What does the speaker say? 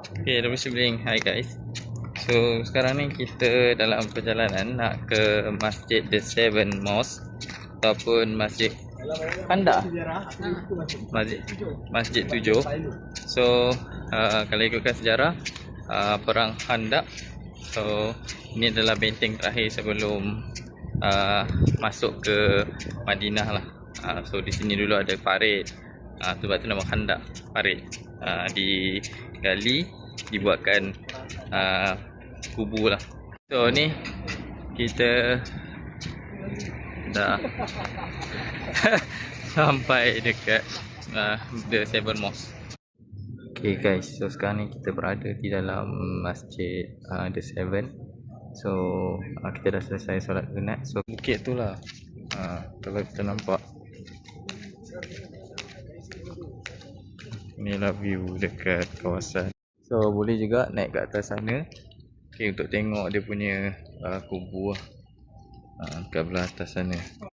Okay, Double Sibling. Hi guys. So sekarang ni kita dalam perjalanan nak ke Masjid The Seven Mosque ataupun Masjid Kanda. Masjid 7. So kalau ikutkan sejarah perang Khandaq. So ini adalah benteng terakhir sebelum masuk ke Madinah lah. So di sini dulu ada parit. Sebab tu nama Khandaq, parit. Digali, dibuatkan kubur lah. So ni kita dah sampai dekat The Seven Mosque. Okay guys, so sekarang ni kita berada di dalam Masjid The Seven. So kita dah selesai solat sunat. So bukit tu lah, kalau kita nampak, inilah view dekat kawasan. So boleh juga naik ke atas sana, okay, untuk tengok dia punya kubur kat belah atas sana.